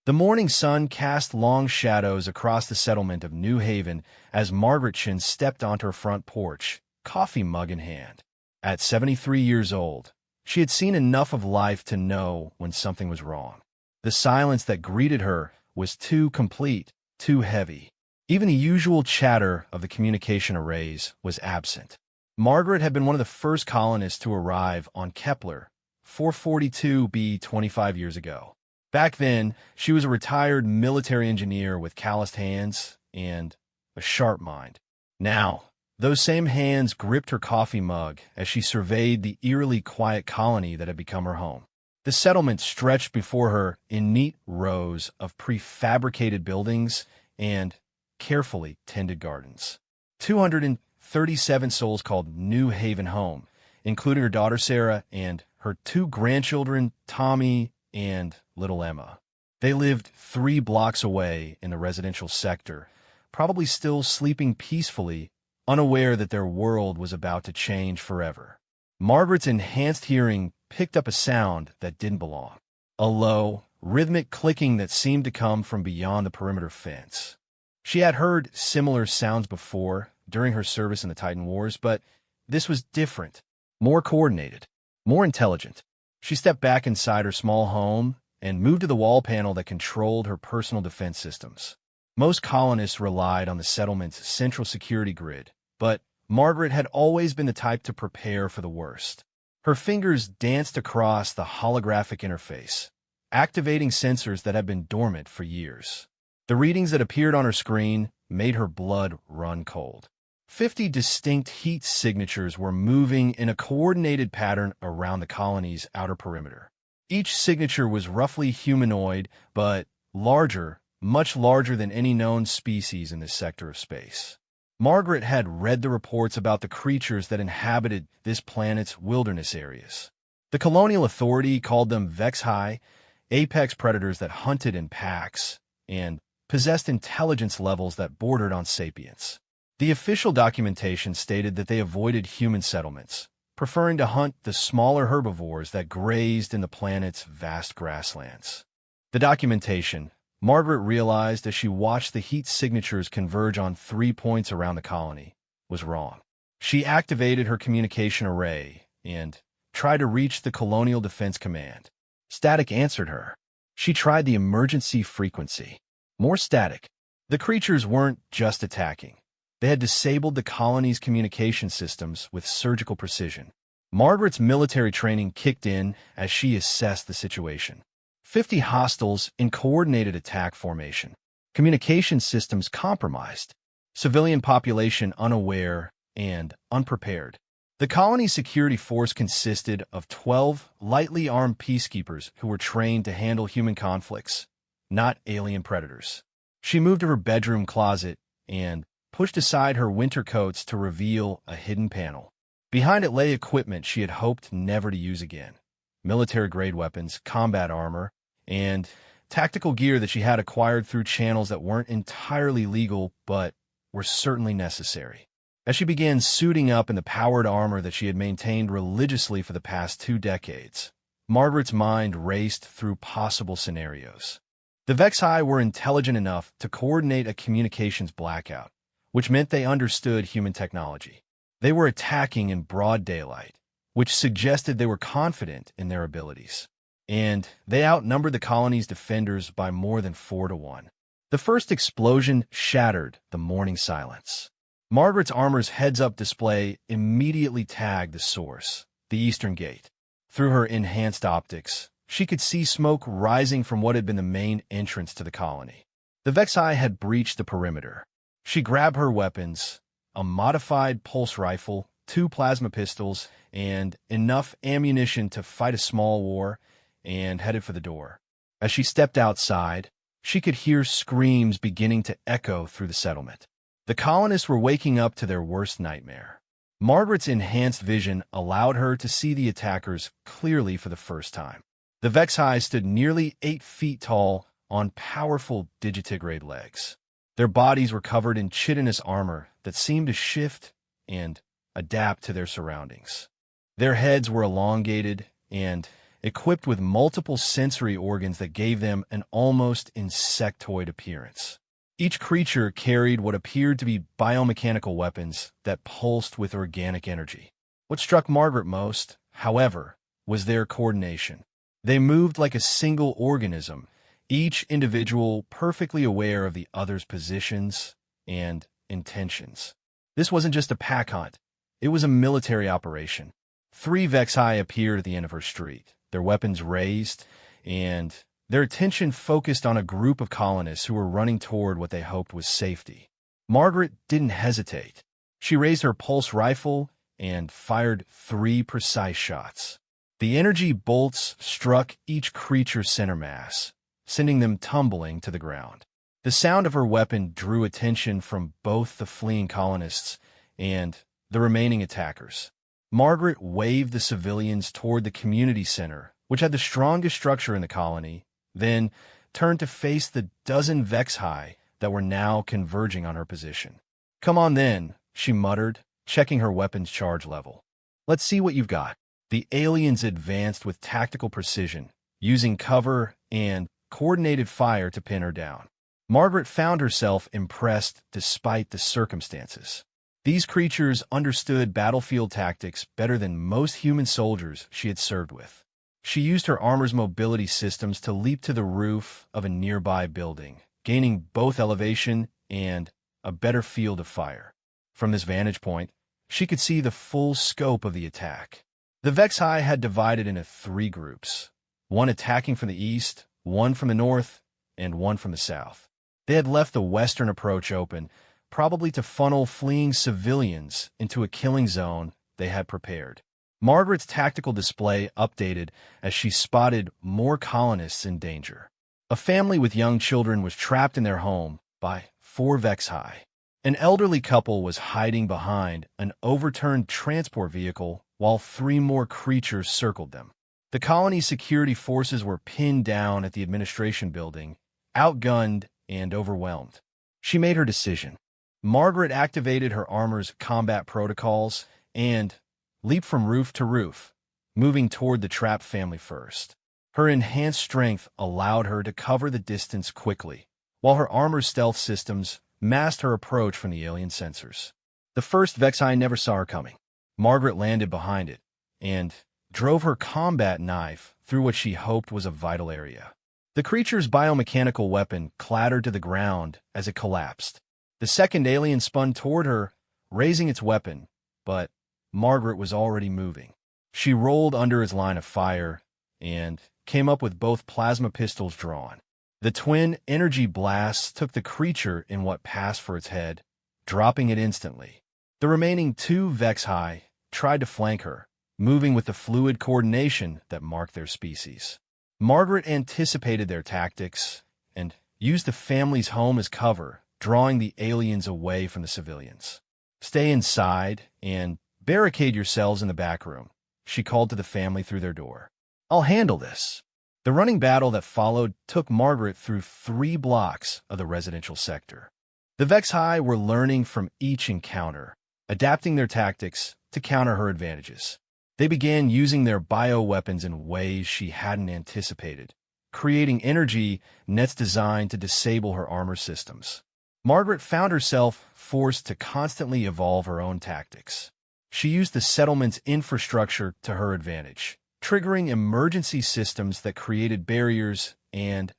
The morning sun cast long shadows across the settlement of New Haven as Margaret Chin stepped onto her front porch, coffee mug in hand. At 73 years old, she had seen enough of life to know when something was wrong. The silence that greeted her was too complete, too heavy. Even the usual chatter of the communication arrays was absent. Margaret had been one of the first colonists to arrive on Kepler 442b 25 years ago. Back then, she was a retired military engineer with calloused hands and a sharp mind. Now, those same hands gripped her coffee mug as she surveyed the eerily quiet colony that had become her home. The settlement stretched before her in neat rows of prefabricated buildings and carefully tended gardens. 237 souls called New Haven home, including her daughter Sarah and her two grandchildren, Tommy and little Emma. They lived 3 blocks away in the residential sector, probably still sleeping peacefully, unaware that their world was about to change forever. Margaret's enhanced hearing picked up a sound that didn't belong. A low, rhythmic clicking that seemed to come from beyond the perimeter fence. She had heard similar sounds before during her service in the Titan Wars, but this was different, more coordinated, more intelligent. She stepped back inside her small home and moved to the wall panel that controlled her personal defense systems. Most colonists relied on the settlement's central security grid, but Margaret had always been the type to prepare for the worst. Her fingers danced across the holographic interface, activating sensors that had been dormant for years. The readings that appeared on her screen made her blood run cold. 50 distinct heat signatures were moving in a coordinated pattern around the colony's outer perimeter. Each signature was roughly humanoid, but larger, much larger than any known species in this sector of space. Margaret had read the reports about the creatures that inhabited this planet's wilderness areas. The colonial authority called them Vexhi, apex predators that hunted in packs and possessed intelligence levels that bordered on sapience. The official documentation stated that they avoided human settlements, preferring to hunt the smaller herbivores that grazed in the planet's vast grasslands. The documentation, Margaret realized as she watched the heat signatures converge on 3 points around the colony, was wrong. She activated her communication array and tried to reach the Colonial Defense Command. Static answered her. She tried the emergency frequency. More static. The creatures weren't just attacking. They had disabled the colony's communication systems with surgical precision. Margaret's military training kicked in as she assessed the situation. 50 hostiles in coordinated attack formation. Communication systems compromised. Civilian population unaware and unprepared. The colony's security force consisted of 12 lightly armed peacekeepers who were trained to handle human conflicts, not alien predators. She moved to her bedroom closet and pushed aside her winter coats to reveal a hidden panel. Behind it lay equipment she had hoped never to use again. Military-grade weapons, combat armor, and tactical gear that she had acquired through channels that weren't entirely legal but were certainly necessary. As she began suiting up in the powered armor that she had maintained religiously for the past 2 decades, Margaret's mind raced through possible scenarios. The Vexhi were intelligent enough to coordinate a communications blackout, which meant they understood human technology. They were attacking in broad daylight, which suggested they were confident in their abilities. And they outnumbered the colony's defenders by more than 4 to 1. The first explosion shattered the morning silence. Margaret's armor's heads-up display immediately tagged the source, the Eastern Gate. Through her enhanced optics, she could see smoke rising from what had been the main entrance to the colony. The Vexhi had breached the perimeter. She grabbed her weapons, a modified pulse rifle, 2 plasma pistols, and enough ammunition to fight a small war, and headed for the door. As she stepped outside, she could hear screams beginning to echo through the settlement. The colonists were waking up to their worst nightmare. Margaret's enhanced vision allowed her to see the attackers clearly for the first time. The Vexhi stood nearly 8 feet tall on powerful digitigrade legs. Their bodies were covered in chitinous armor that seemed to shift and adapt to their surroundings. Their heads were elongated and equipped with multiple sensory organs that gave them an almost insectoid appearance. Each creature carried what appeared to be biomechanical weapons that pulsed with organic energy. What struck Margaret most, however, was their coordination. They moved like a single organism, each individual perfectly aware of the other's positions and intentions. This wasn't just a pack hunt. It was a military operation. 3 Vexi appeared at the end of her street, their weapons raised, and their attention focused on a group of colonists who were running toward what they hoped was safety. Margaret didn't hesitate. She raised her pulse rifle and fired 3 precise shots. The energy bolts struck each creature's center mass, sending them tumbling to the ground. The sound of her weapon drew attention from both the fleeing colonists and the remaining attackers. Margaret waved the civilians toward the community center, which had the strongest structure in the colony, then turned to face the dozen Vexi that were now converging on her position. "Come on then," she muttered, checking her weapon's charge level. "Let's see what you've got." The aliens advanced with tactical precision, using cover and coordinated fire to pin her down. Margaret found herself impressed despite the circumstances. These creatures understood battlefield tactics better than most human soldiers she had served with. She used her armor's mobility systems to leap to the roof of a nearby building, gaining both elevation and a better field of fire. From this vantage point, she could see the full scope of the attack. The Vexi had divided into 3 groups, one attacking from the east, one from the north, and one from the south. They had left the western approach open, probably to funnel fleeing civilians into a killing zone they had prepared. Margaret's tactical display updated as she spotted more colonists in danger. A family with young children was trapped in their home by 4 Vexi. An elderly couple was hiding behind an overturned transport vehicle while 3 more creatures circled them. The colony's security forces were pinned down at the administration building, outgunned and overwhelmed. She made her decision. Margaret activated her armor's combat protocols and leaped from roof to roof, moving toward the trapped family first. Her enhanced strength allowed her to cover the distance quickly, while her armor's stealth systems masked her approach from the alien sensors. The first Vexi never saw her coming. Margaret landed behind it and drove her combat knife through what she hoped was a vital area. The creature's biomechanical weapon clattered to the ground as it collapsed. The second alien spun toward her, raising its weapon, but Margaret was already moving. She rolled under its line of fire and came up with both plasma pistols drawn. The twin energy blasts took the creature in what passed for its head, dropping it instantly. The remaining 2 Vexi tried to flank her, moving with the fluid coordination that marked their species. Margaret anticipated their tactics and used the family's home as cover, drawing the aliens away from the civilians. "Stay inside and barricade yourselves in the back room," she called to the family through their door. "I'll handle this." The running battle that followed took Margaret through 3 blocks of the residential sector. The Vexi were learning from each encounter, adapting their tactics to counter her advantages. They began using their bioweapons in ways she hadn't anticipated, creating energy nets designed to disable her armor systems. Margaret found herself forced to constantly evolve her own tactics. She used the settlement's infrastructure to her advantage, triggering emergency systems that created barriers and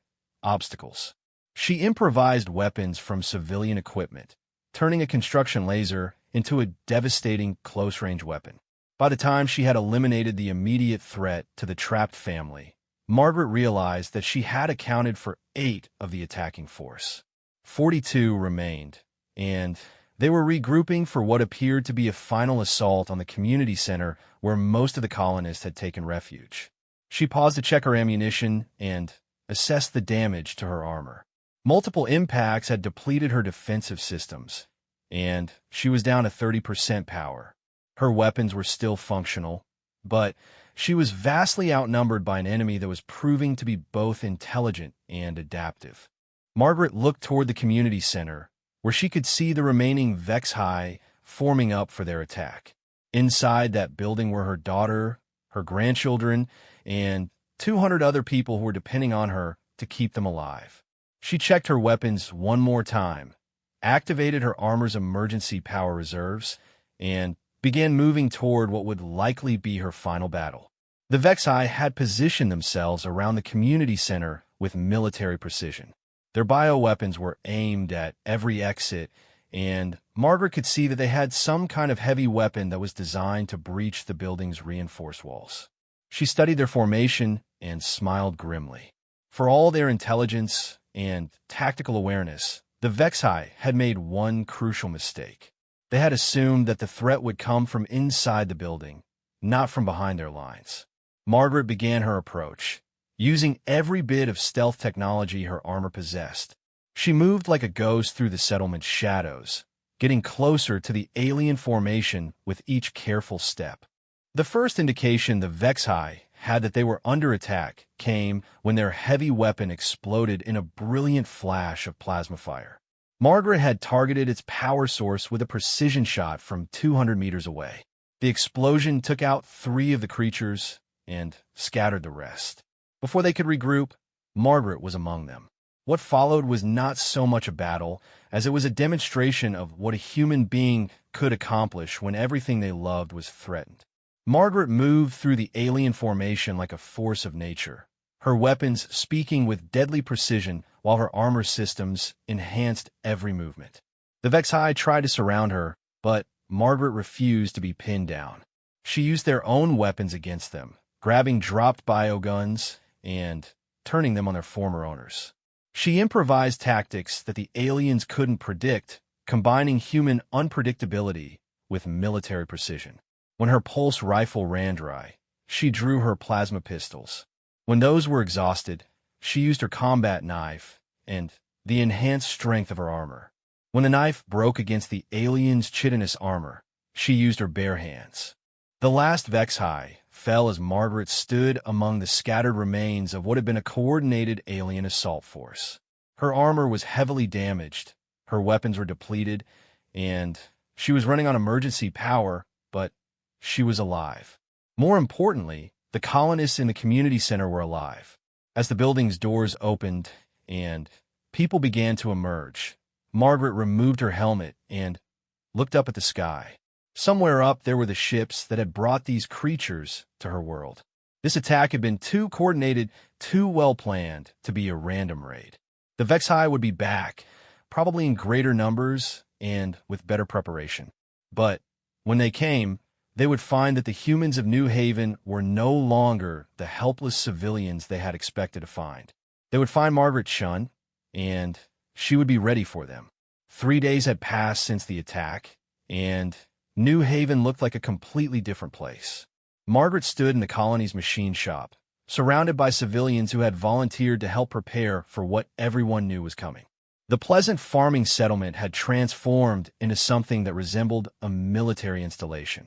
obstacles. She improvised weapons from civilian equipment, turning a construction laser into a devastating close-range weapon. By the time she had eliminated the immediate threat to the trapped family, Margaret realized that she had accounted for 8 of the attacking force. 42 remained, and they were regrouping for what appeared to be a final assault on the community center where most of the colonists had taken refuge. She paused to check her ammunition and assess the damage to her armor. Multiple impacts had depleted her defensive systems, and she was down to 30% power. Her weapons were still functional, but she was vastly outnumbered by an enemy that was proving to be both intelligent and adaptive. Margaret looked toward the community center, where she could see the remaining Vexi forming up for their attack. Inside that building were her daughter, her grandchildren, and 200 other people who were depending on her to keep them alive. She checked her weapons one more time, activated her armor's emergency power reserves, and began moving toward what would likely be her final battle. The Vexi had positioned themselves around the community center with military precision. Their bioweapons were aimed at every exit, and Margaret could see that they had some kind of heavy weapon that was designed to breach the building's reinforced walls. She studied their formation and smiled grimly. For all their intelligence and tactical awareness, the Vexi had made one crucial mistake. They had assumed that the threat would come from inside the building, not from behind their lines. Margaret began her approach, using every bit of stealth technology her armor possessed. She moved like a ghost through the settlement's shadows, getting closer to the alien formation with each careful step. The first indication the Vexi had that they were under attack came when their heavy weapon exploded in a brilliant flash of plasma fire. Margaret had targeted its power source with a precision shot from 200 meters away. The explosion took out 3 of the creatures and scattered the rest. Before they could regroup, Margaret was among them. What followed was not so much a battle as it was a demonstration of what a human being could accomplish when everything they loved was threatened. Margaret moved through the alien formation like a force of nature, her weapons speaking with deadly precision while her armor systems enhanced every movement. The Vexi tried to surround her, but Margaret refused to be pinned down. She used their own weapons against them, grabbing dropped bioguns and turning them on their former owners. She improvised tactics that the aliens couldn't predict, combining human unpredictability with military precision. When her pulse rifle ran dry, she drew her plasma pistols. When those were exhausted, she used her combat knife and the enhanced strength of her armor. When the knife broke against the alien's chitinous armor, she used her bare hands. The last Vexi fell as Margaret stood among the scattered remains of what had been a coordinated alien assault force. Her armor was heavily damaged, her weapons were depleted, and she was running on emergency power, but she was alive. More importantly, the colonists in the community center were alive. As the building's doors opened and people began to emerge, Margaret removed her helmet and looked up at the sky. Somewhere up there were the ships that had brought these creatures to her world. This attack had been too coordinated, too well planned to be a random raid. The Vexi would be back, probably in greater numbers and with better preparation. But when they came, they would find that the humans of New Haven were no longer the helpless civilians they had expected to find. They would find Margaret Shun, and she would be ready for them. 3 days had passed since the attack, and New Haven looked like a completely different place. Margaret stood in the colony's machine shop, surrounded by civilians who had volunteered to help prepare for what everyone knew was coming. The pleasant farming settlement had transformed into something that resembled a military installation.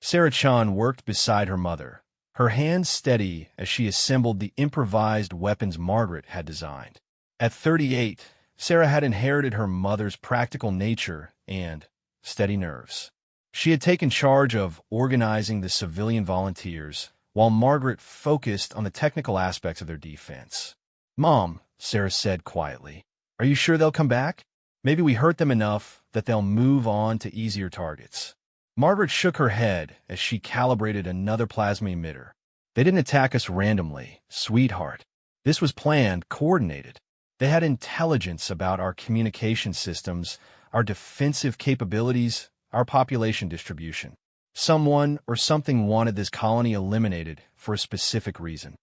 Sarah Chun worked beside her mother, her hands steady as she assembled the improvised weapons Margaret had designed. At 38, Sarah had inherited her mother's practical nature and steady nerves. She had taken charge of organizing the civilian volunteers, while Margaret focused on the technical aspects of their defense. "Mom," Sarah said quietly, "are you sure they'll come back? Maybe we hurt them enough that they'll move on to easier targets." Margaret shook her head as she calibrated another plasma emitter. "They didn't attack us randomly, sweetheart. This was planned, coordinated. They had intelligence about our communication systems, our defensive capabilities, our population distribution. Someone or something wanted this colony eliminated for a specific reason."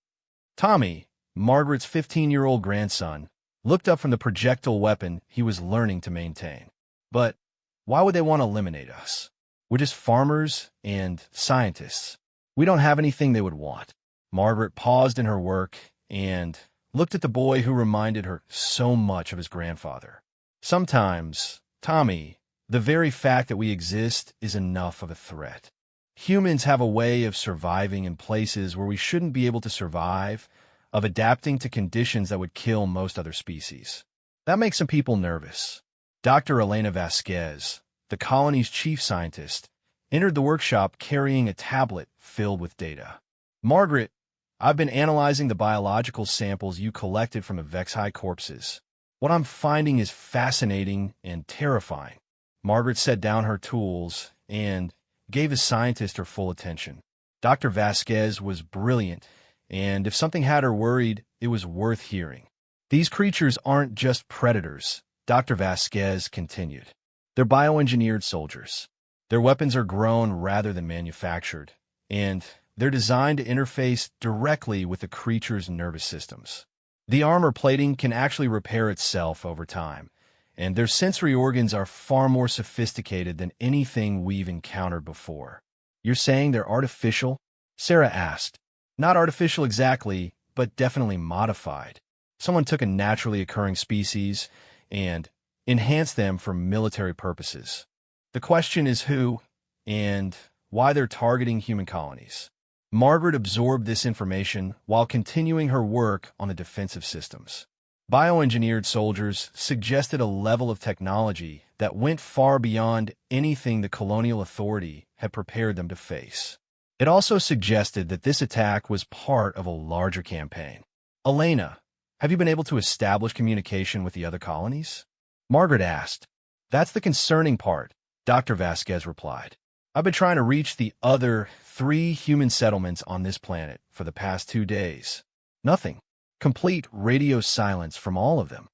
Tommy, Margaret's 15-year-old grandson, looked up from the projectile weapon he was learning to maintain. "But why would they want to eliminate us? We're just farmers and scientists. We don't have anything they would want." Margaret paused in her work and looked at the boy who reminded her so much of his grandfather. "Sometimes, Tommy, the very fact that we exist is enough of a threat. Humans have a way of surviving in places where we shouldn't be able to survive, of adapting to conditions that would kill most other species. That makes some people nervous." Dr. Elena Vasquez, the colony's chief scientist, entered the workshop carrying a tablet filled with data. Margaret, I've been analyzing the biological samples you collected from the HFY corpses. What I'm finding is fascinating and terrifying. Margaret set down her tools and gave the scientist her full attention. Dr. Vasquez was brilliant, and if something had her worried, it was worth hearing. These creatures aren't just predators, Dr. Vasquez continued. They're bioengineered soldiers. Their weapons are grown rather than manufactured, and they're designed to interface directly with the creature's nervous systems. The armor plating can actually repair itself over time, and their sensory organs are far more sophisticated than anything we've encountered before. You're saying they're artificial? Sarah asked. Not artificial exactly, but definitely modified. Someone took a naturally occurring species and enhanced them for military purposes. The question is who and why they're targeting human colonies. Margaret absorbed this information while continuing her work on the defensive systems. Bioengineered soldiers suggested a level of technology that went far beyond anything the colonial authority had prepared them to face. It also suggested that this attack was part of a larger campaign. Elena, have you been able to establish communication with the other colonies? Margaret asked. That's the concerning part, Dr. Vasquez replied. I've been trying to reach the other 3 human settlements on this planet for the past 2 days. Nothing. Complete radio silence from all of them.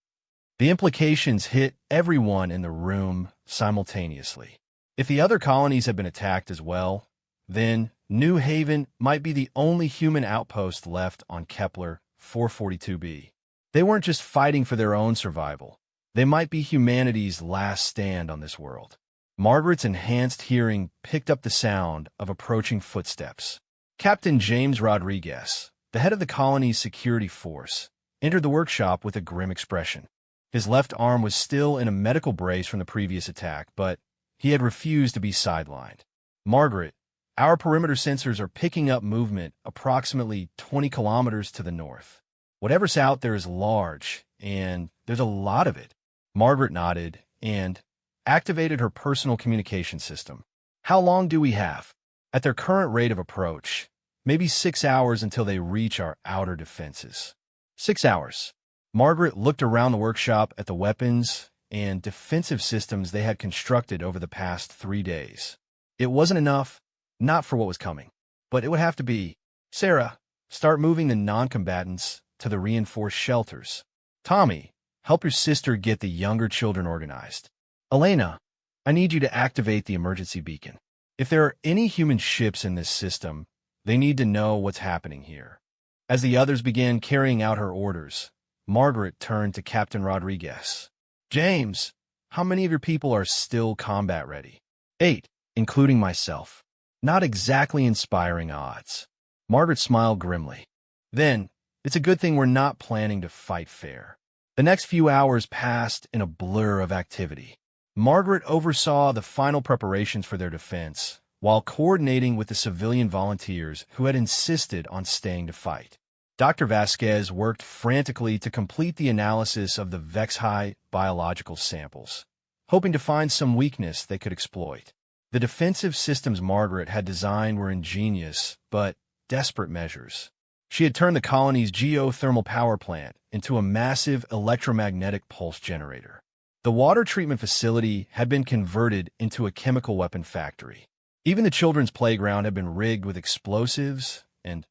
The implications hit everyone in the room simultaneously. If the other colonies had been attacked as well, then New Haven might be the only human outpost left on Kepler 442b. They weren't just fighting for their own survival. They might be humanity's last stand on this world. Margaret's enhanced hearing picked up the sound of approaching footsteps. Captain James Rodriguez, the head of the colony's security force, entered the workshop with a grim expression. His left arm was still in a medical brace from the previous attack, but he had refused to be sidelined. Margaret, our perimeter sensors are picking up movement approximately 20 kilometers to the north. Whatever's out there is large, and there's a lot of it. Margaret nodded and activated her personal communication system. How long do we have? At their current rate of approach, maybe 6 hours until they reach our outer defenses. 6 hours. Margaret looked around the workshop at the weapons and defensive systems they had constructed over the past 3 days. It wasn't enough, not for what was coming, but it would have to be. Sarah, start moving the non-combatants to the reinforced shelters. Tommy, help your sister get the younger children organized. Elena, I need you to activate the emergency beacon. If there are any human ships in this system, they need to know what's happening here. As the others began carrying out her orders, Margaret turned to Captain Rodriguez. James, how many of your people are still combat ready? 8, including myself. Not exactly inspiring odds. Margaret smiled grimly. Then, it's a good thing we're not planning to fight fair. The next few hours passed in a blur of activity. Margaret oversaw the final preparations for their defense, while coordinating with the civilian volunteers who had insisted on staying to fight. Dr. Vasquez worked frantically to complete the analysis of the HFY biological samples, hoping to find some weakness they could exploit. The defensive systems Margaret had designed were ingenious, but desperate measures. She had turned the colony's geothermal power plant into a massive electromagnetic pulse generator. The water treatment facility had been converted into a chemical weapon factory. Even the children's playground had been rigged with explosives and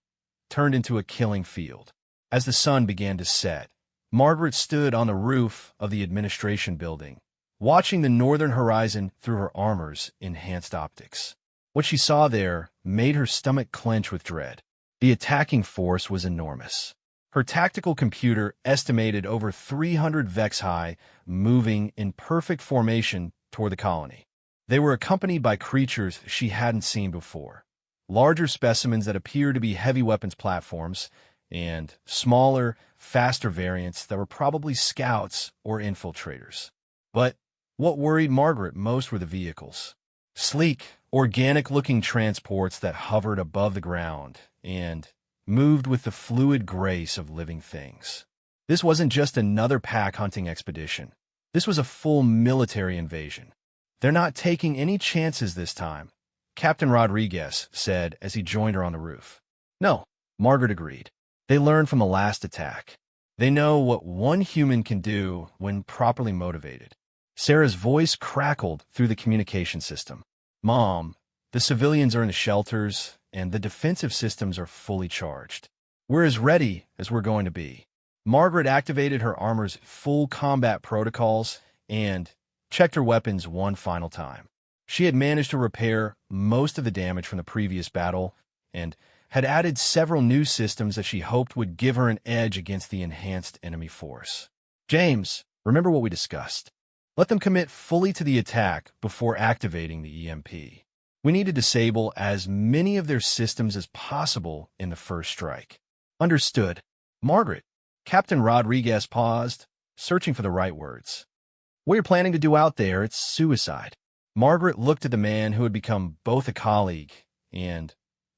turned into a killing field. As the sun began to set, Margaret stood on the roof of the administration building, watching the northern horizon through her armor's enhanced optics. What she saw there made her stomach clench with dread. The attacking force was enormous. Her tactical computer estimated over 300 HFY moving in perfect formation toward the colony. They were accompanied by creatures she hadn't seen before. Larger specimens that appeared to be heavy weapons platforms, and smaller, faster variants that were probably scouts or infiltrators. But what worried Margaret most were the vehicles. Sleek, organic-looking transports that hovered above the ground and moved with the fluid grace of living things. This wasn't just another pack-hunting expedition. This was a full military invasion. They're not taking any chances this time, Captain Rodriguez said as he joined her on the roof. No, Margaret agreed. They learned from the last attack. They know what one human can do when properly motivated. Sarah's voice crackled through the communication system. Mom, the civilians are in the shelters, and the defensive systems are fully charged. We're as ready as we're going to be. Margaret activated her armor's full combat protocols and checked her weapons one final time. She had managed to repair most of the damage from the previous battle and had added several new systems that she hoped would give her an edge against the enhanced enemy force. James, remember what we discussed. Let them commit fully to the attack before activating the EMP. We need to disable as many of their systems as possible in the first strike. Understood. Margaret. Captain Rodriguez paused, searching for the right words. What you're planning to do out there, it's suicide. Margaret looked at the man who had become both a colleague and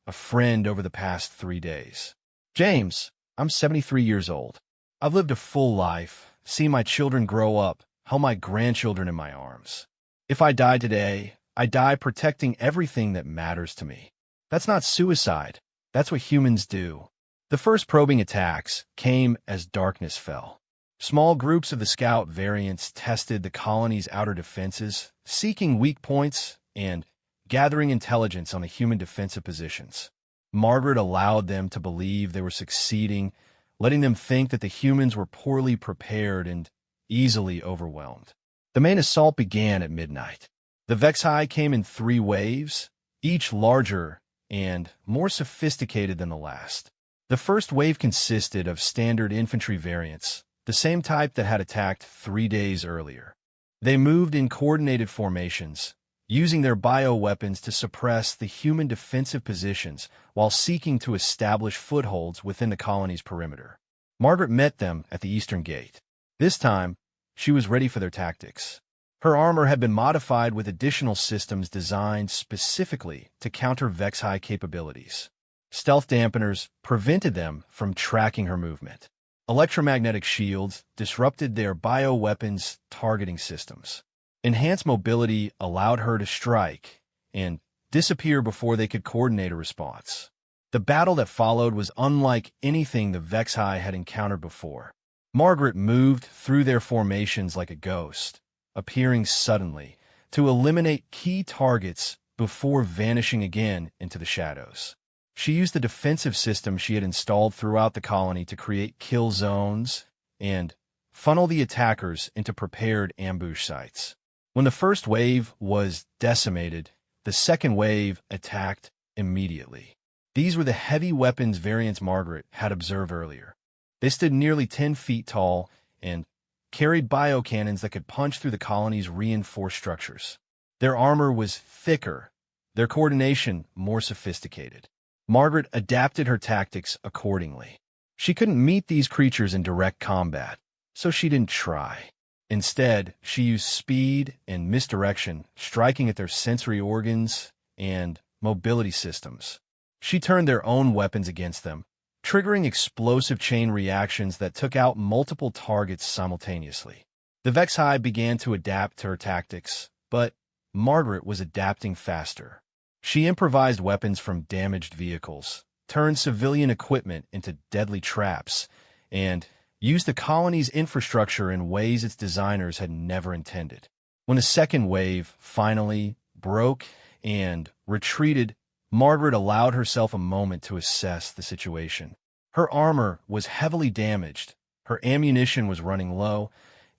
a friend over the past 3 days. James, I'm 73 years old. I've lived a full life, seen my children grow up, held my grandchildren in my arms. If I die today, I die protecting everything that matters to me. That's not suicide. That's what humans do. The first probing attacks came as darkness fell. Small groups of the scout variants tested the colony's outer defenses, seeking weak points and gathering intelligence on the human defensive positions. Margaret allowed them to believe they were succeeding, letting them think that the humans were poorly prepared and easily overwhelmed. The main assault began at midnight. The Vexi came in 3 waves, each larger and more sophisticated than the last. The first wave consisted of standard infantry variants, the same type that had attacked 3 days earlier. They moved in coordinated formations, using their bioweapons to suppress the human defensive positions while seeking to establish footholds within the colony's perimeter. Margaret met them at the eastern gate. This time, she was ready for their tactics. Her armor had been modified with additional systems designed specifically to counter Vexi capabilities. Stealth dampeners prevented them from tracking her movement. Electromagnetic shields disrupted their bioweapons targeting systems. Enhanced mobility allowed her to strike and disappear before they could coordinate a response. The battle that followed was unlike anything the Vexi had encountered before. Margaret moved through their formations like a ghost, appearing suddenly to eliminate key targets before vanishing again into the shadows. She used the defensive system she had installed throughout the colony to create kill zones and funnel the attackers into prepared ambush sites. When the first wave was decimated, the second wave attacked immediately. These were the heavy weapons variants Margaret had observed earlier. They stood nearly 10 feet tall and carried biocannons that could punch through the colony's reinforced structures. Their armor was thicker, their coordination more sophisticated. Margaret adapted her tactics accordingly. She couldn't meet these creatures in direct combat, so she didn't try. Instead, she used speed and misdirection, striking at their sensory organs and mobility systems. She turned their own weapons against them, triggering explosive chain reactions that took out multiple targets simultaneously. The Vexi began to adapt to her tactics, but Margaret was adapting faster. She improvised weapons from damaged vehicles, turned civilian equipment into deadly traps, and used the colony's infrastructure in ways its designers had never intended. When the second wave finally broke and retreated, Margaret allowed herself a moment to assess the situation. Her armor was heavily damaged, her ammunition was running low,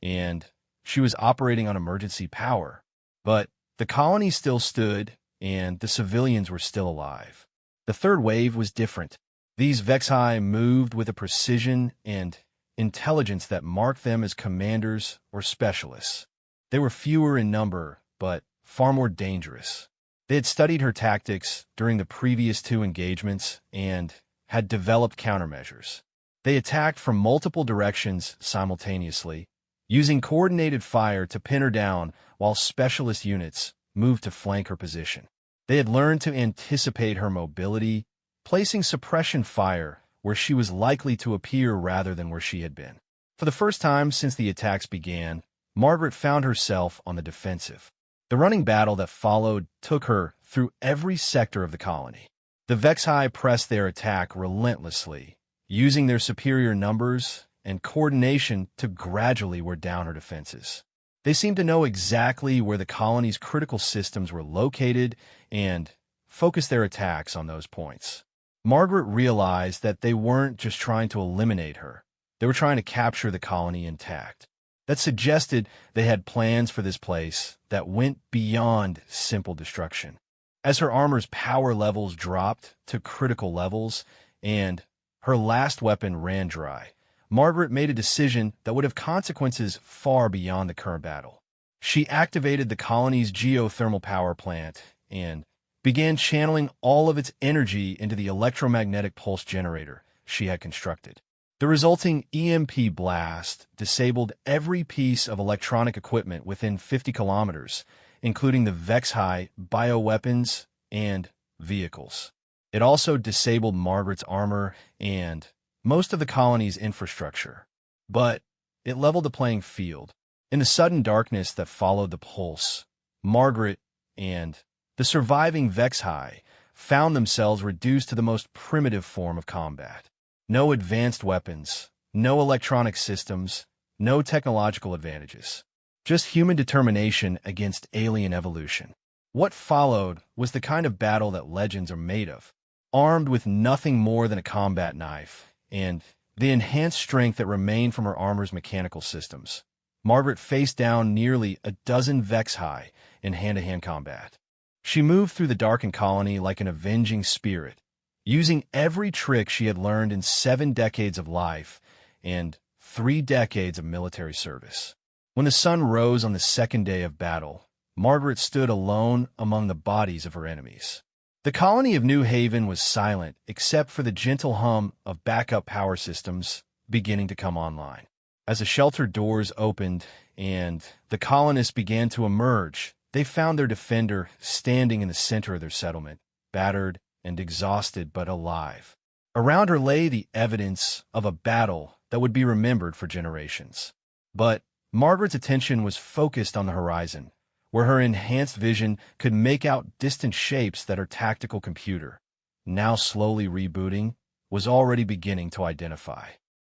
and she was operating on emergency power. But the colony still stood, and the civilians were still alive. The third wave was different. These Vexi moved with a precision and intelligence that marked them as commanders or specialists. They were fewer in number, but far more dangerous. They had studied her tactics during the previous 2 engagements and had developed countermeasures. They attacked from multiple directions simultaneously, using coordinated fire to pin her down while specialist units moved to flank her position. They had learned to anticipate her mobility, placing suppression fire where she was likely to appear rather than where she had been. For the first time since the attacks began, Margaret found herself on the defensive. The running battle that followed took her through every sector of the colony. The Vexi pressed their attack relentlessly, using their superior numbers and coordination to gradually wear down her defenses. They seemed to know exactly where the colony's critical systems were located and focused their attacks on those points. Margaret realized that they weren't just trying to eliminate her. They were trying to capture the colony intact. That suggested they had plans for this place that went beyond simple destruction. As her armor's power levels dropped to critical levels and her last weapon ran dry, Margaret made a decision that would have consequences far beyond the current battle. She activated the colony's geothermal power plant and began channeling all of its energy into the electromagnetic pulse generator she had constructed. The resulting EMP blast disabled every piece of electronic equipment within 50 kilometers, including the Vexi bioweapons and vehicles. It also disabled Margaret's armor and most of the colony's infrastructure. But it leveled the playing field. In the sudden darkness that followed the pulse, Margaret and the surviving Vexi found themselves reduced to the most primitive form of combat. No advanced weapons, no electronic systems, no technological advantages. Just human determination against alien evolution. What followed was the kind of battle that legends are made of, armed with nothing more than a combat knife and the enhanced strength that remained from her armor's mechanical systems. Margaret faced down nearly a dozen Vexi in hand-to-hand combat. She moved through the darkened colony like an avenging spirit, using every trick she had learned in 7 decades of life and 3 decades of military service. When the sun rose on the second day of battle, Margaret stood alone among the bodies of her enemies. The colony of New Haven was silent except for the gentle hum of backup power systems beginning to come online. As the shelter doors opened and the colonists began to emerge, they found their defender standing in the center of their settlement, battered and exhausted but alive. Around her lay the evidence of a battle that would be remembered for generations. But Margaret's attention was focused on the horizon, where her enhanced vision could make out distant shapes that her tactical computer, now slowly rebooting, was already beginning to identify.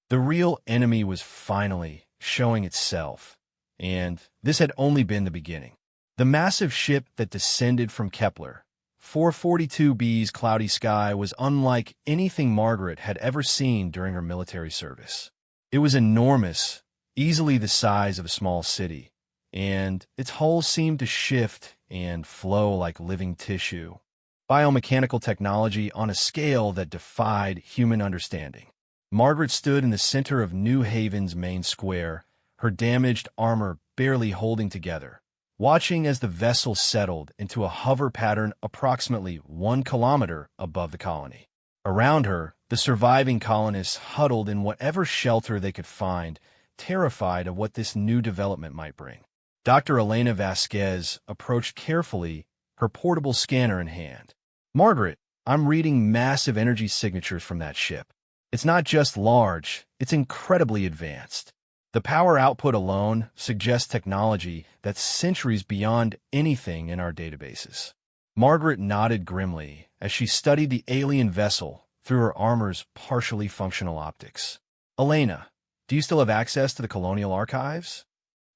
The real enemy was finally showing itself, and this had only been the beginning. The massive ship that descended from Kepler 442b's cloudy sky was unlike anything Margaret had ever seen during her military service. It was enormous, easily the size of a small city, and its hull seemed to shift and flow like living tissue. Biomechanical technology on a scale that defied human understanding. Margaret stood in the center of New Haven's main square, her damaged armor barely holding together, watching as the vessel settled into a hover pattern approximately 1 kilometer above the colony. Around her, the surviving colonists huddled in whatever shelter they could find, terrified of what this new development might bring. Dr. Elena Vasquez approached carefully, her portable scanner in hand. "Margaret, I'm reading massive energy signatures from that ship. It's not just large, it's incredibly advanced. The power output alone suggests technology that's centuries beyond anything in our databases." Margaret nodded grimly as she studied the alien vessel through her armor's partially functional optics. "Elena, do you still have access to the colonial archives?"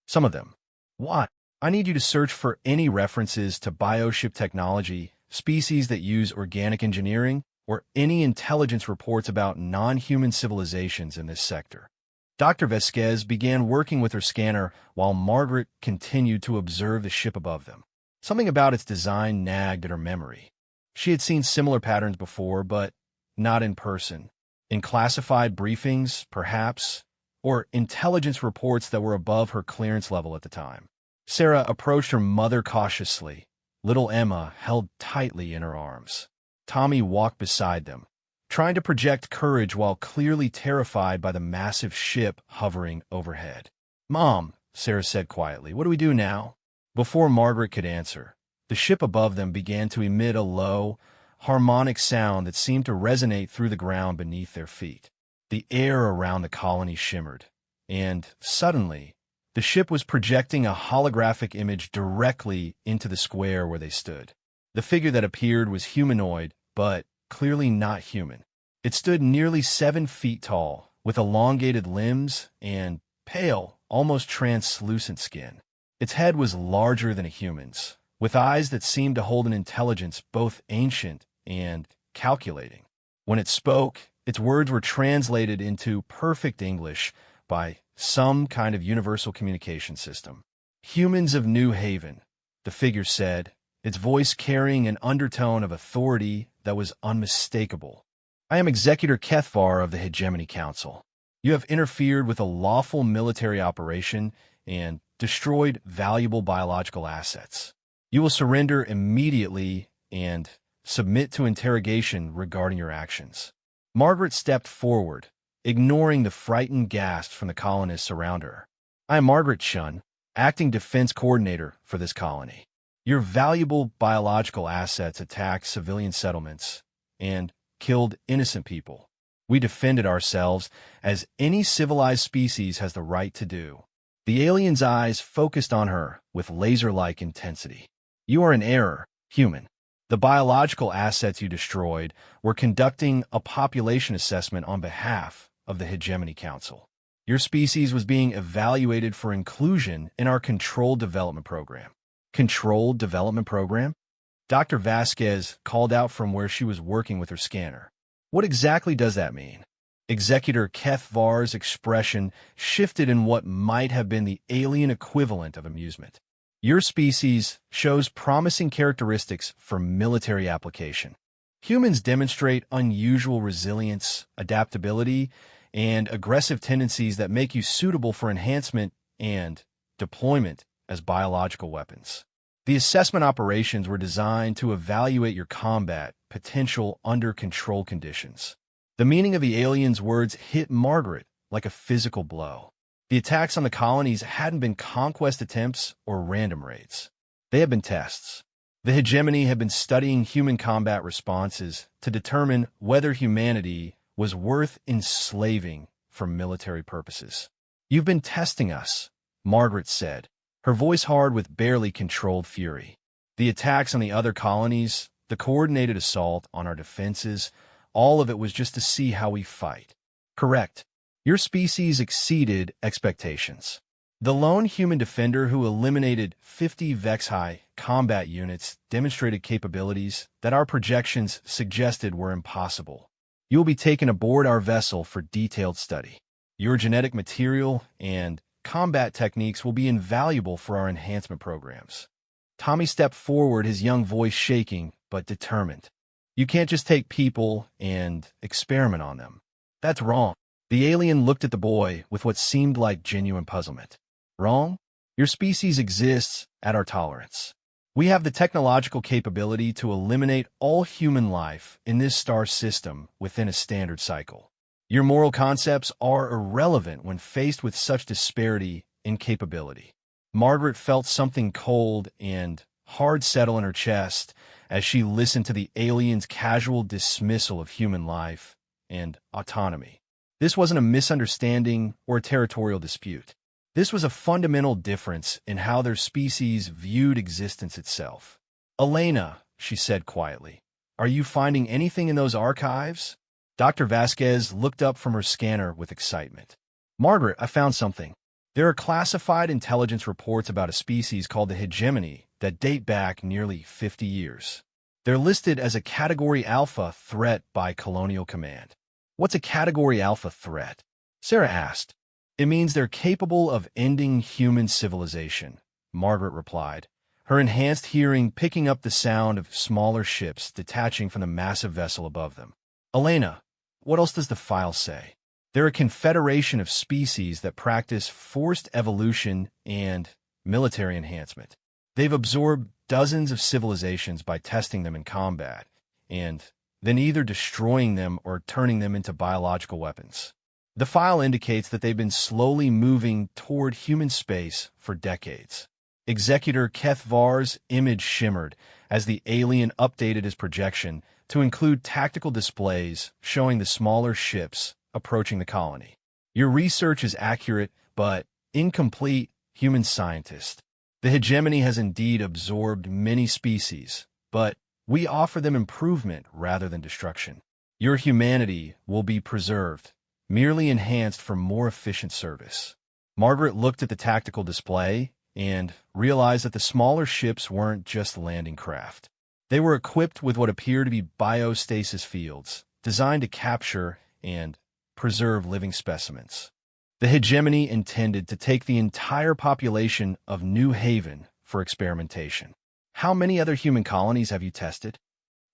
"Some of them." "What?" "I need you to search for any references to bioship technology, species that use organic engineering, or any intelligence reports about non-human civilizations in this sector." Dr. Vasquez began working with her scanner while Margaret continued to observe the ship above them. Something about its design nagged at her memory. She had seen similar patterns before, but not in person. In classified briefings, perhaps, or intelligence reports that were above her clearance level at the time. Sarah approached her mother cautiously, little Emma held tightly in her arms. Tommy walked beside them, trying to project courage while clearly terrified by the massive ship hovering overhead. "Mom," Sarah said quietly, "what do we do now?" Before Margaret could answer, the ship above them began to emit a low, harmonic sound that seemed to resonate through the ground beneath their feet. The air around the colony shimmered, and suddenly, the ship was projecting a holographic image directly into the square where they stood. The figure that appeared was humanoid, but clearly not human. It stood nearly 7 feet tall, with elongated limbs and pale, almost translucent skin. Its head was larger than a human's, with eyes that seemed to hold an intelligence both ancient and calculating. When it spoke, its words were translated into perfect English by some kind of universal communication system. "Humans of New Haven," the figure said, its voice carrying an undertone of authority that was unmistakable. "I am Executor Kethvar of the Hegemony Council. You have interfered with a lawful military operation and destroyed valuable biological assets. You will surrender immediately and submit to interrogation regarding your actions." Margaret stepped forward, ignoring the frightened gasps from the colonists around her. "I am Margaret Chun, acting defense coordinator for this colony. Your valuable biological assets attacked civilian settlements and killed innocent people. We defended ourselves as any civilized species has the right to do." The alien's eyes focused on her with laser-like intensity. "You are in error, human. The biological assets you destroyed were conducting a population assessment on behalf of the Hegemony Council. Your species was being evaluated for inclusion in our controlled development program." "Controlled development program?" Dr. Vasquez called out from where she was working with her scanner. "What exactly does that mean?" Executor Kethvar's expression shifted in what might have been the alien equivalent of amusement. "Your species shows promising characteristics for military application. Humans demonstrate unusual resilience, adaptability, and aggressive tendencies that make you suitable for enhancement and deployment as biological weapons. The assessment operations were designed to evaluate your combat potential under controlled conditions." The meaning of the alien's words hit Margaret like a physical blow. The attacks on the colonies hadn't been conquest attempts or random raids. They had been tests. The hegemony had been studying human combat responses to determine whether humanity was worth enslaving for military purposes. "You've been testing us," Margaret said, her voice hard with barely controlled fury. "The attacks on the other colonies, the coordinated assault on our defenses, all of it was just to see how we fight." "Correct. Your species exceeded expectations. The lone human defender who eliminated 50 Vex-High combat units demonstrated capabilities that our projections suggested were impossible. You will be taken aboard our vessel for detailed study. Your genetic material and combat techniques will be invaluable for our enhancement programs." Tommy stepped forward, his young voice shaking but determined. "You can't just take people and experiment on them. That's wrong." The alien looked at the boy with what seemed like genuine puzzlement. "Wrong? Your species exists at our tolerance. We have the technological capability to eliminate all human life in this star system within a standard cycle. Your moral concepts are irrelevant when faced with such disparity in capability." Margaret felt something cold and hard settle in her chest as she listened to the alien's casual dismissal of human life and autonomy. This wasn't a misunderstanding or a territorial dispute. This was a fundamental difference in how their species viewed existence itself. "Elena," she said quietly, "are you finding anything in those archives?" Dr. Vasquez looked up from her scanner with excitement. "Margaret, I found something. There are classified intelligence reports about a species called the Hegemony that date back nearly 50 years. They're listed as a Category Alpha threat by Colonial Command." "What's a Category Alpha threat?" Sarah asked. "It means they're capable of ending human civilization," Margaret replied, her enhanced hearing picking up the sound of smaller ships detaching from the massive vessel above them. "Elena, what else does the file say?" "They're a confederation of species that practice forced evolution and military enhancement. They've absorbed dozens of civilizations by testing them in combat, and then either destroying them or turning them into biological weapons. The file indicates that they've been slowly moving toward human space for decades." Executor Kethvar's image shimmered as the alien updated his projection to include tactical displays showing the smaller ships approaching the colony. "Your research is accurate, but incomplete, human scientist. The hegemony has indeed absorbed many species, but We offer them improvement rather than destruction. Your humanity will be preserved, merely enhanced for more efficient service. Margaret looked at the tactical display and realized that the smaller ships weren't just landing craft. They were equipped with what appeared to be biostasis fields, designed to capture and preserve living specimens. The hegemony intended to take the entire population of New Haven for experimentation. How many other human colonies have you tested?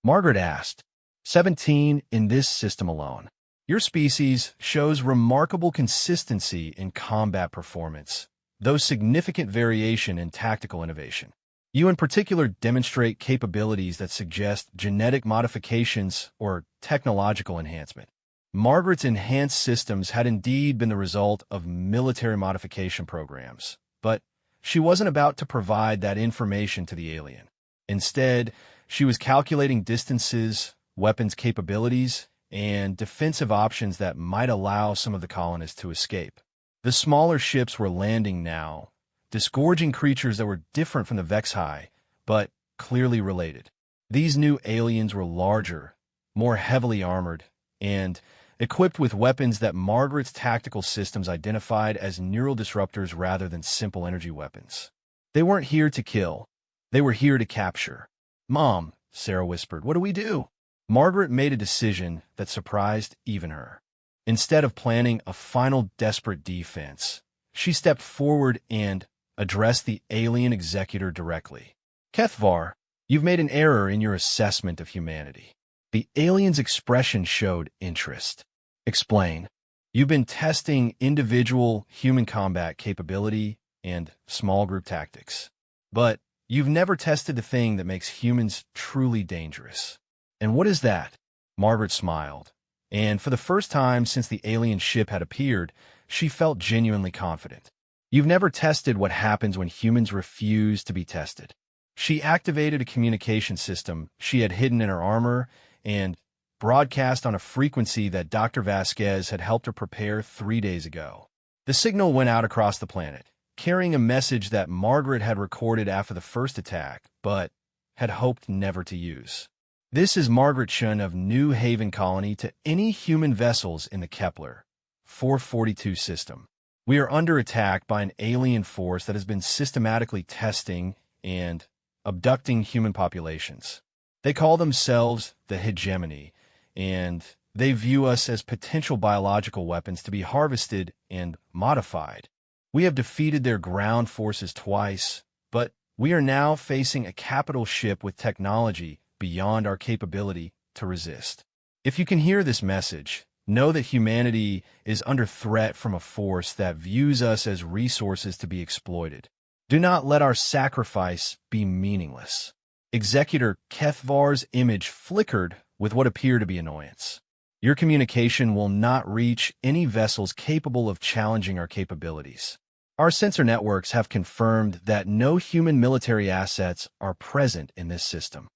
Margaret asked. 17 in this system alone. Your species shows remarkable consistency in combat performance, though significant variation in tactical innovation. You in particular demonstrate capabilities that suggest genetic modifications or technological enhancement. Margaret's enhanced systems had indeed been the result of military modification programs, but she wasn't about to provide that information to the alien. Instead, she was calculating distances, weapons capabilities, and defensive options that might allow some of the colonists to escape. The smaller ships were landing now, disgorging creatures that were different from the Vexhai, but clearly related. These new aliens were larger, more heavily armored, and equipped with weapons that Margaret's tactical systems identified as neural disruptors rather than simple energy weapons. They weren't here to kill. They were here to capture. "Mom," Sarah whispered, "what do we do?" Margaret made a decision that surprised even her. Instead of planning a final desperate defense, she stepped forward and addressed the alien executor directly. "Kethvar, you've made an error in your assessment of humanity." The alien's expression showed interest. "Explain." "You've been testing individual human combat capability and small group tactics, but you've never tested the thing that makes humans truly dangerous." "And what is that?" Margaret smiled, and for the first time since the alien ship had appeared, she felt genuinely confident. "You've never tested what happens when humans refuse to be tested." She activated a communication system she had hidden in her armor and broadcast on a frequency that Dr. Vasquez had helped her prepare 3 days ago. The signal went out across the planet, carrying a message that Margaret had recorded after the first attack, but had hoped never to use. "This is Margaret Shun of New Haven Colony to any human vessels in the Kepler 442 system. We are under attack by an alien force that has been systematically testing and abducting human populations. They call themselves the hegemony, and they view us as potential biological weapons to be harvested and modified. We have defeated their ground forces twice, but we are now facing a capital ship with technology beyond our capability to resist. If you can hear this message, know that humanity is under threat from a force that views us as resources to be exploited. Do not let our sacrifice be meaningless." Executor Kethvar's image flickered with what appeared to be annoyance. "Your communication will not reach any vessels capable of challenging our capabilities. Our sensor networks have confirmed that no human military assets are present in this system."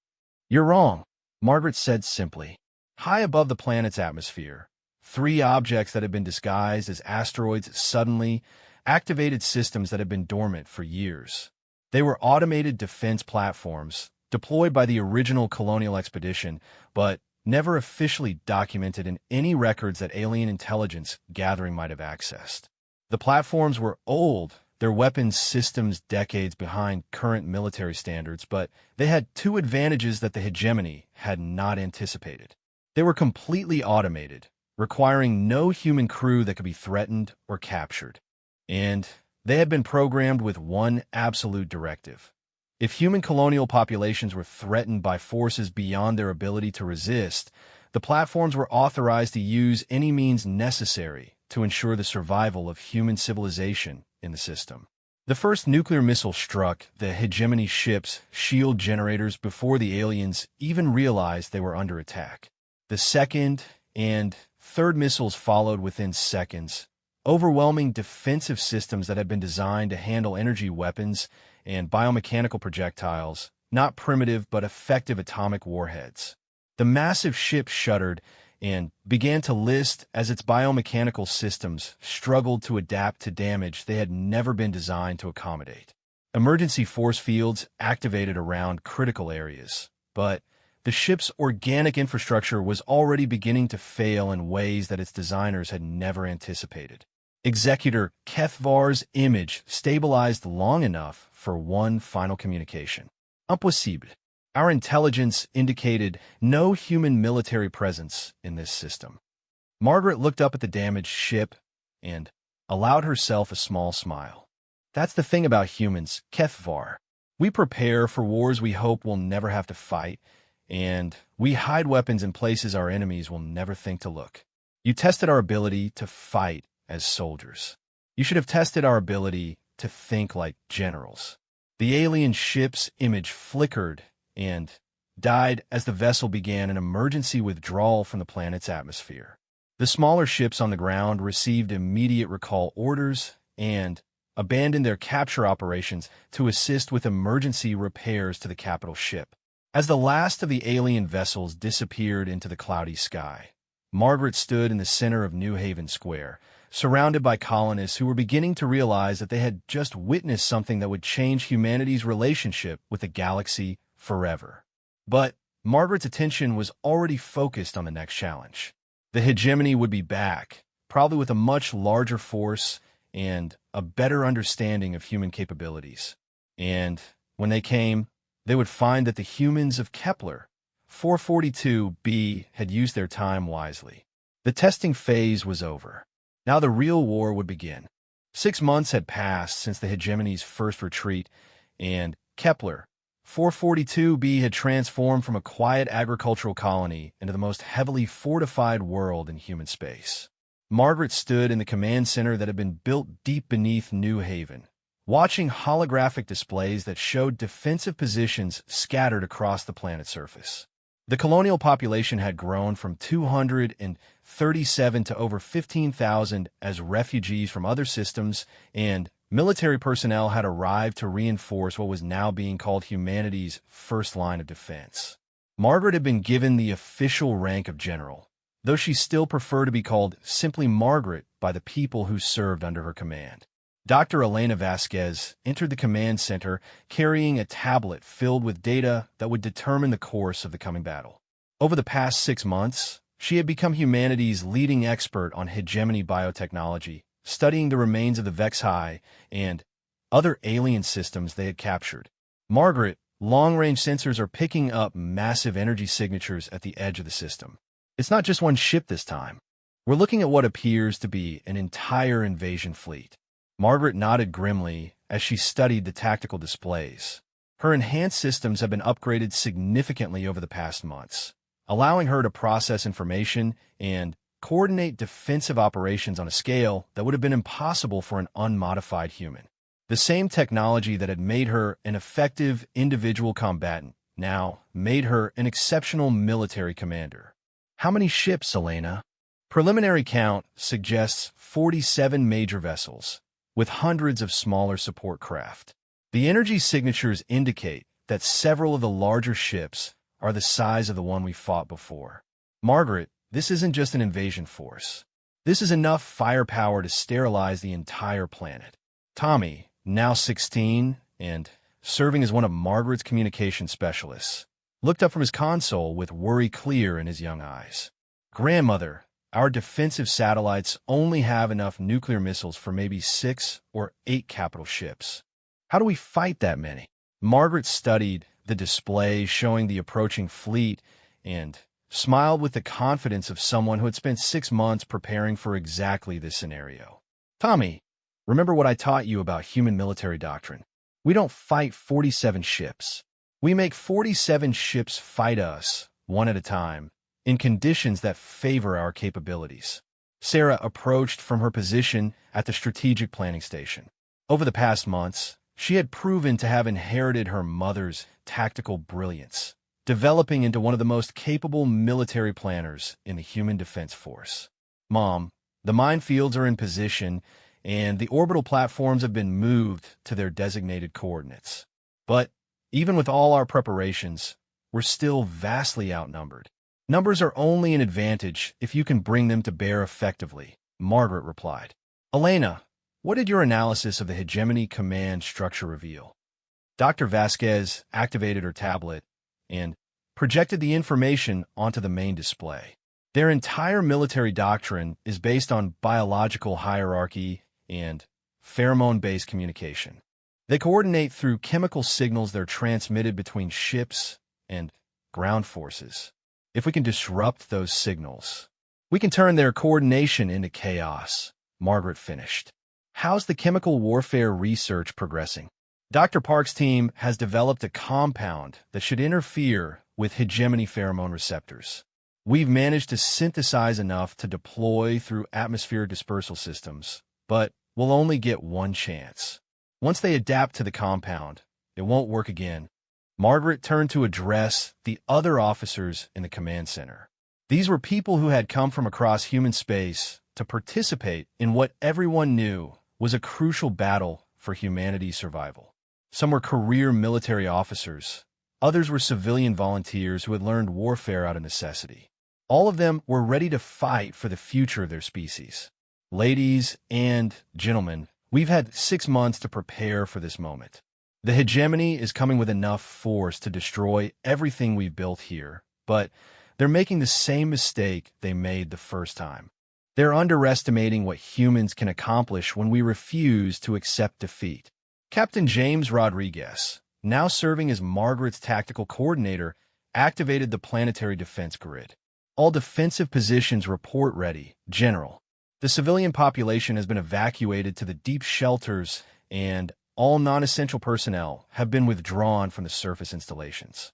"You're wrong," Margaret said simply. High above the planet's atmosphere, 3 objects that had been disguised as asteroids suddenly activated systems that had been dormant for years. They were automated defense platforms deployed by the original colonial expedition, but never officially documented in any records that alien intelligence gathering might have accessed. The platforms were old, their weapons systems decades behind current military standards, but they had 2 advantages that the hegemony had not anticipated. They were completely automated, requiring no human crew that could be threatened or captured. And they had been programmed with one absolute directive. If human colonial populations were threatened by forces beyond their ability to resist, the platforms were authorized to use any means necessary to ensure the survival of human civilization in the system. The first nuclear missile struck the hegemony ship's shield generators before the aliens even realized they were under attack. The second and third missiles followed within seconds, overwhelming defensive systems that had been designed to handle energy weapons and biomechanical projectiles, not primitive but effective atomic warheads. The massive ship shuddered and began to list as its biomechanical systems struggled to adapt to damage they had never been designed to accommodate. Emergency force fields activated around critical areas, but The ship's organic infrastructure was already beginning to fail in ways that its designers had never anticipated. Executor Kethvar's image stabilized long enough for one final communication. Impossible. Our intelligence indicated no human military presence in this system. Margaret looked up at the damaged ship and allowed herself a small smile. That's the thing about humans, Kethvar. We prepare for wars we hope we'll never have to fight, and we hide weapons in places our enemies will never think to look. You tested our ability to fight as soldiers. You should have tested our ability to think like generals. The alien ship's image flickered and died as the vessel began an emergency withdrawal from the planet's atmosphere. The smaller ships on the ground received immediate recall orders and abandoned their capture operations to assist with emergency repairs to the capital ship. As the last of the alien vessels disappeared into the cloudy sky, Margaret stood in the center of New Haven Square, surrounded by colonists who were beginning to realize that they had just witnessed something that would change humanity's relationship with the galaxy forever. But Margaret's attention was already focused on the next challenge. The hegemony would be back, probably with a much larger force and a better understanding of human capabilities. And when they came, they would find that the humans of Kepler 442b had used their time wisely. The testing phase was over. Now the real war would begin. 6 months had passed since the hegemony's first retreat, and Kepler 442b had transformed from a quiet agricultural colony into the most heavily fortified world in human space. Margaret stood in the command center that had been built deep beneath New Haven, watching holographic displays that showed defensive positions scattered across the planet's surface. The colonial population had grown from 237 to over 15,000 as refugees from other systems, and military personnel had arrived to reinforce what was now being called humanity's first line of defense. Margaret had been given the official rank of general, though she still preferred to be called simply Margaret by the people who served under her command. Dr. Elena Vasquez entered the command center carrying a tablet filled with data that would determine the course of the coming battle. Over the past 6 months, she had become humanity's leading expert on hegemony biotechnology, studying the remains of the Vexi and other alien systems they had captured. Margaret, long-range sensors are picking up massive energy signatures at the edge of the system. It's not just one ship this time. We're looking at what appears to be an entire invasion fleet. Margaret nodded grimly as she studied the tactical displays. Her enhanced systems have been upgraded significantly over the past months, allowing her to process information and coordinate defensive operations on a scale that would have been impossible for an unmodified human. The same technology that had made her an effective individual combatant now made her an exceptional military commander. How many ships, Elena? Preliminary count suggests 47 major vessels, with hundreds of smaller support craft. The energy signatures indicate that several of the larger ships are the size of the one we fought before. Margaret, this isn't just an invasion force. This is enough firepower to sterilize the entire planet. Tommy, now 16 and serving as one of Margaret's communication specialists, looked up from his console with worry clear in his young eyes. Grandmother, our defensive satellites only have enough nuclear missiles for maybe 6 or 8 capital ships. How do we fight that many? Margaret studied the display showing the approaching fleet and smiled with the confidence of someone who had spent 6 months preparing for exactly this scenario. Tommy, remember what I taught you about human military doctrine. We don't fight 47 ships. We make 47 ships fight us, one at a time, in conditions that favor our capabilities. Sarah approached from her position at the strategic planning station. Over the past months, she had proven to have inherited her mother's tactical brilliance, developing into one of the most capable military planners in the human defense force. Mom, the minefields are in position, and the orbital platforms have been moved to their designated coordinates. But even with all our preparations, we're still vastly outnumbered. Numbers are only an advantage if you can bring them to bear effectively, Margaret replied. Elena, what did your analysis of the hegemony command structure reveal? Dr. Vasquez activated her tablet and projected the information onto the main display. Their entire military doctrine is based on biological hierarchy and pheromone-based communication. They coordinate through chemical signals that are transmitted between ships and ground forces. If we can disrupt those signals, we can turn their coordination into chaos, Margaret finished. How's the chemical warfare research progressing? Dr. Park's team has developed a compound that should interfere with hegemony pheromone receptors. We've managed to synthesize enough to deploy through atmospheric dispersal systems, but we'll only get one chance. Once they adapt to the compound, it won't work again. Margaret turned to address the other officers in the command center. These were people who had come from across human space to participate in what everyone knew was a crucial battle for humanity's survival. Some were career military officers. Others were civilian volunteers who had learned warfare out of necessity. All of them were ready to fight for the future of their species. Ladies and gentlemen, we've had 6 months to prepare for this moment. The hegemony is coming with enough force to destroy everything we've built here, but they're making the same mistake they made the first time. They're underestimating what humans can accomplish when we refuse to accept defeat. Captain James Rodriguez, now serving as Margaret's tactical coordinator, activated the planetary defense grid. All defensive positions report ready, General. The civilian population has been evacuated to the deep shelters, and all non-essential personnel have been withdrawn from the surface installations.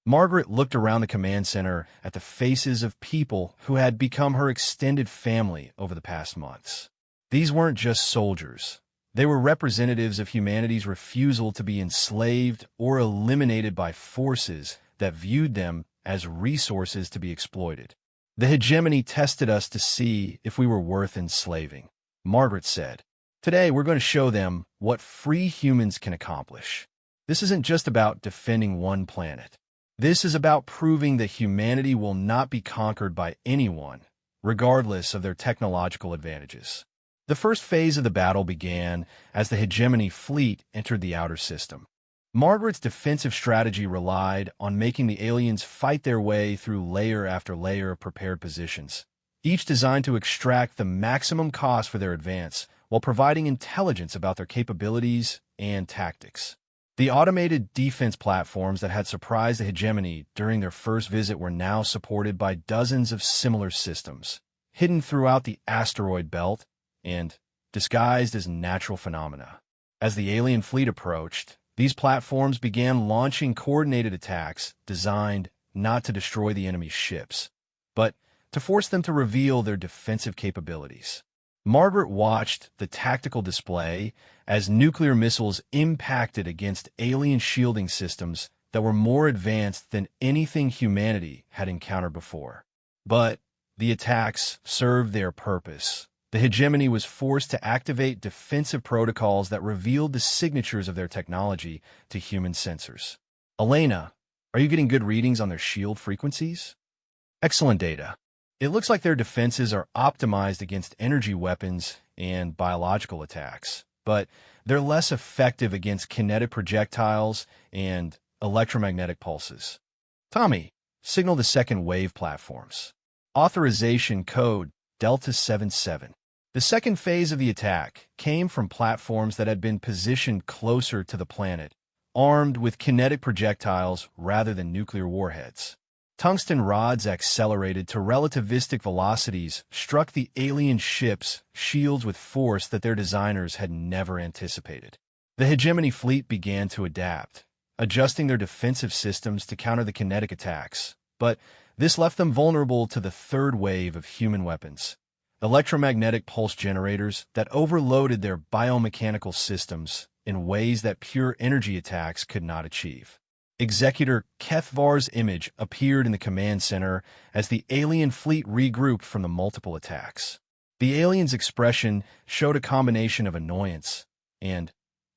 Margaret looked around the command center at the faces of people who had become her extended family over the past months. These weren't just soldiers. They were representatives of humanity's refusal to be enslaved or eliminated by forces that viewed them as resources to be exploited. The hegemony tested us to see if we were worth enslaving, Margaret said. Today, we're going to show them what free humans can accomplish. This isn't just about defending one planet. This is about proving that humanity will not be conquered by anyone, regardless of their technological advantages. The first phase of the battle began as the hegemony fleet entered the outer system. Margaret's defensive strategy relied on making the aliens fight their way through layer after layer of prepared positions, each designed to extract the maximum cost for their advance while providing intelligence about their capabilities and tactics. The automated defense platforms that had surprised the hegemony during their first visit were now supported by dozens of similar systems, hidden throughout the asteroid belt and disguised as natural phenomena. As the alien fleet approached, these platforms began launching coordinated attacks designed not to destroy the enemy's ships, but to force them to reveal their defensive capabilities. Margaret watched the tactical display as nuclear missiles impacted against alien shielding systems that were more advanced than anything humanity had encountered before. But the attacks served their purpose. The hegemony was forced to activate defensive protocols that revealed the signatures of their technology to human sensors. Elena, are you getting good readings on their shield frequencies? Excellent data. It looks like their defenses are optimized against energy weapons and biological attacks, but they're less effective against kinetic projectiles and electromagnetic pulses. Tommy, signal the second wave platforms. Authorization code Delta 77. The second phase of the attack came from platforms that had been positioned closer to the planet, armed with kinetic projectiles rather than nuclear warheads. Tungsten rods accelerated to relativistic velocities, struck the alien ships' shields with force that their designers had never anticipated. The hegemony fleet began to adapt, adjusting their defensive systems to counter the kinetic attacks, but this left them vulnerable to the third wave of human weapons. Electromagnetic pulse generators that overloaded their biomechanical systems in ways that pure energy attacks could not achieve. Executor Kethvar's image appeared in the command center as the alien fleet regrouped from the multiple attacks. The alien's expression showed a combination of annoyance and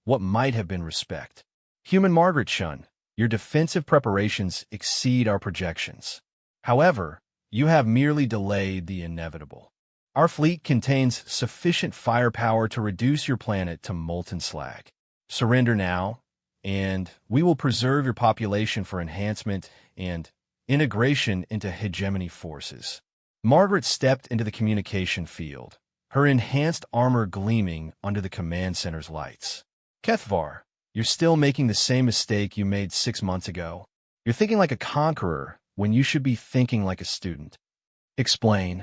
what might have been respect. Human Margaret Shun, your defensive preparations exceed our projections. However, you have merely delayed the inevitable. Our fleet contains sufficient firepower to reduce your planet to molten slag. Surrender now, and we will preserve your population for enhancement and integration into hegemony forces. Margaret stepped into the communication field, her enhanced armor gleaming under the command center's lights. Kethvar, you're still making the same mistake you made 6 months ago. You're thinking like a conqueror when you should be thinking like a student. Explain.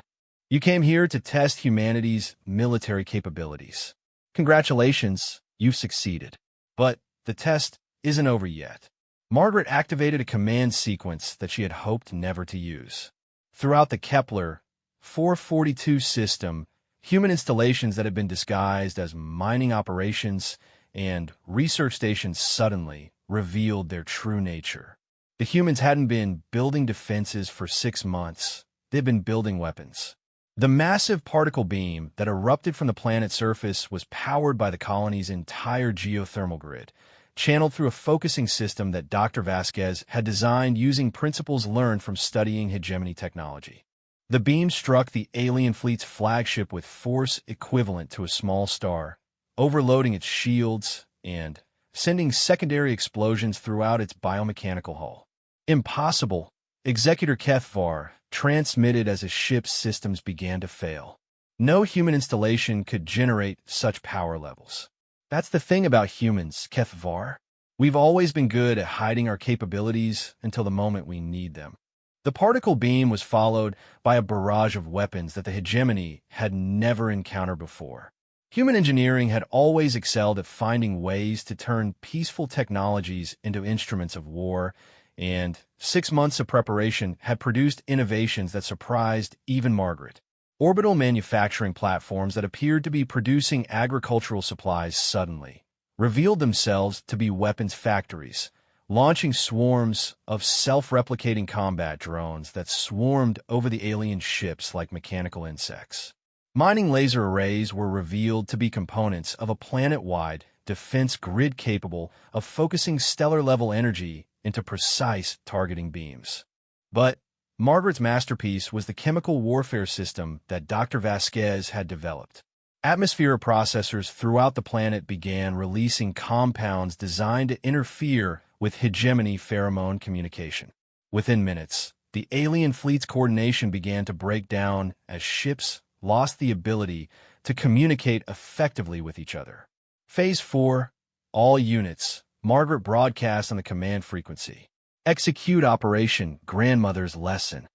You came here to test humanity's military capabilities. Congratulations, you've succeeded. But the test isn't over yet. Margaret activated a command sequence that she had hoped never to use. Throughout the Kepler 442 system, human installations that had been disguised as mining operations and research stations suddenly revealed their true nature. The humans hadn't been building defenses for 6 months. They'd been building weapons. The massive particle beam that erupted from the planet's surface was powered by the colony's entire geothermal grid, channeled through a focusing system that Dr. Vasquez had designed using principles learned from studying hegemony technology. The beam struck the alien fleet's flagship with force equivalent to a small star, overloading its shields and sending secondary explosions throughout its biomechanical hull. Impossible, Executor Kethvar transmitted as the ship's systems began to fail. No human installation could generate such power levels. That's the thing about humans, Kethvar. We've always been good at hiding our capabilities until the moment we need them. The particle beam was followed by a barrage of weapons that the hegemony had never encountered before. Human engineering had always excelled at finding ways to turn peaceful technologies into instruments of war, and 6 months of preparation had produced innovations that surprised even Margaret. Orbital manufacturing platforms that appeared to be producing agricultural supplies suddenly revealed themselves to be weapons factories, launching swarms of self-replicating combat drones that swarmed over the alien ships like mechanical insects. Mining laser arrays were revealed to be components of a planet-wide defense grid capable of focusing stellar-level energy into precise targeting beams. But Margaret's masterpiece was the chemical warfare system that Dr. Vasquez had developed. Atmosphere processors throughout the planet began releasing compounds designed to interfere with hegemony pheromone communication. Within minutes, the alien fleet's coordination began to break down as ships lost the ability to communicate effectively with each other. Phase 4, all units, Margaret broadcast on the command frequency. Execute Operation Grandmother's Lesson.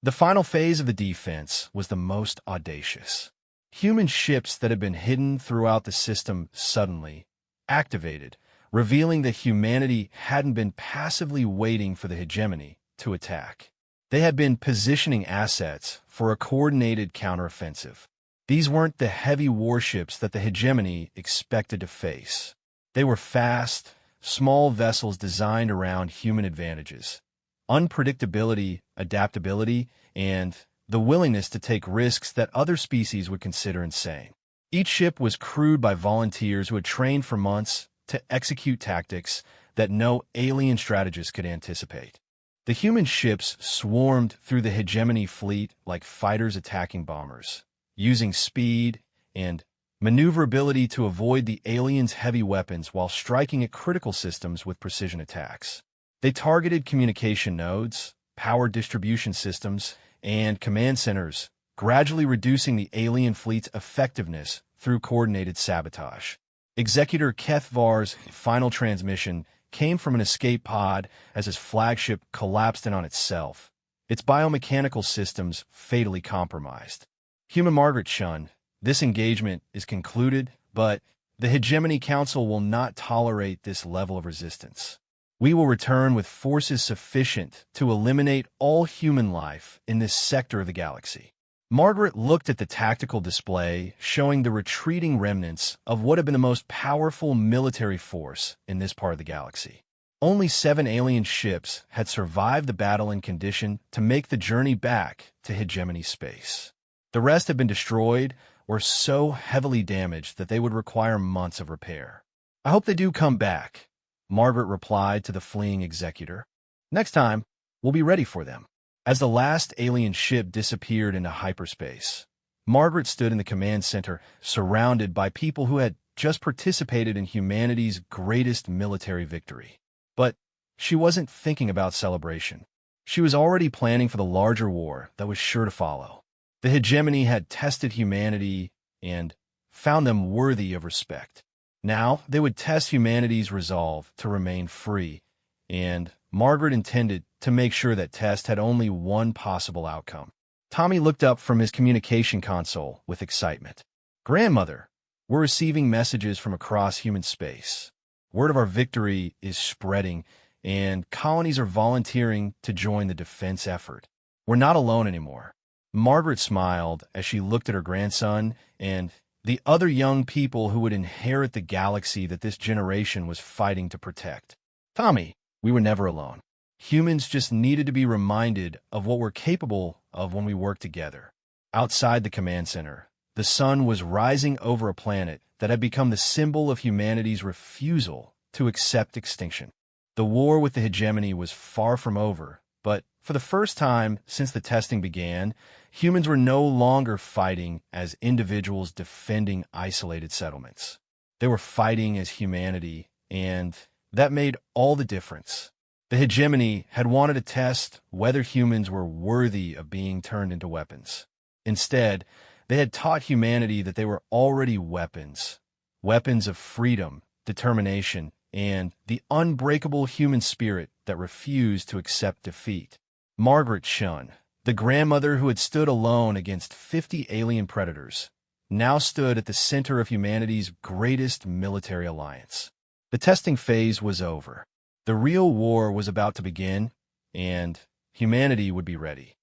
The final phase of the defense was the most audacious. Human ships that had been hidden throughout the system suddenly activated, revealing that humanity hadn't been passively waiting for the hegemony to attack. They had been positioning assets for a coordinated counteroffensive. These weren't the heavy warships that the hegemony expected to face. They were fast, small vessels designed around human advantages, unpredictability, adaptability, and the willingness to take risks that other species would consider insane. Each ship was crewed by volunteers who had trained for months to execute tactics that no alien strategist could anticipate. The human ships swarmed through the hegemony fleet like fighters attacking bombers, using speed and maneuverability to avoid the aliens' heavy weapons while striking at critical systems with precision attacks. They targeted communication nodes, power distribution systems, and command centers, gradually reducing the alien fleet's effectiveness through coordinated sabotage. Executor Kethvar's final transmission came from an escape pod as his flagship collapsed in on itself, its biomechanical systems fatally compromised. Human Margaret Shun, this engagement is concluded, but the Hegemony Council will not tolerate this level of resistance. We will return with forces sufficient to eliminate all human life in this sector of the galaxy. Margaret looked at the tactical display, showing the retreating remnants of what had been the most powerful military force in this part of the galaxy. Only 7 alien ships had survived the battle in condition to make the journey back to hegemony space. The rest had been destroyed or so heavily damaged that they would require months of repair. "I hope they do come back," Margaret replied to the fleeing executor. "Next time, we'll be ready for them." As the last alien ship disappeared into hyperspace, Margaret stood in the command center, surrounded by people who had just participated in humanity's greatest military victory. But she wasn't thinking about celebration. She was already planning for the larger war that was sure to follow. The hegemony had tested humanity and found them worthy of respect. Now they would test humanity's resolve to remain free, and Margaret intended to make sure that test had only one possible outcome. Tommy looked up from his communication console with excitement. "Grandmother, we're receiving messages from across human space. Word of our victory is spreading, and colonies are volunteering to join the defense effort. We're not alone anymore." Margaret smiled as she looked at her grandson and the other young people who would inherit the galaxy that this generation was fighting to protect. "Tommy, we were never alone. Humans just needed to be reminded of what we're capable of when we work together." Outside the command center, the sun was rising over a planet that had become the symbol of humanity's refusal to accept extinction. The war with the hegemony was far from over, but for the first time since the testing began, humans were no longer fighting as individuals defending isolated settlements. They were fighting as humanity, and that made all the difference. The hegemony had wanted to test whether humans were worthy of being turned into weapons. Instead, they had taught humanity that they were already weapons, weapons of freedom, determination, and the unbreakable human spirit that refused to accept defeat. Margaret Shun, the grandmother who had stood alone against 50 alien predators, now stood at the center of humanity's greatest military alliance. The testing phase was over. The real war was about to begin, and humanity would be ready.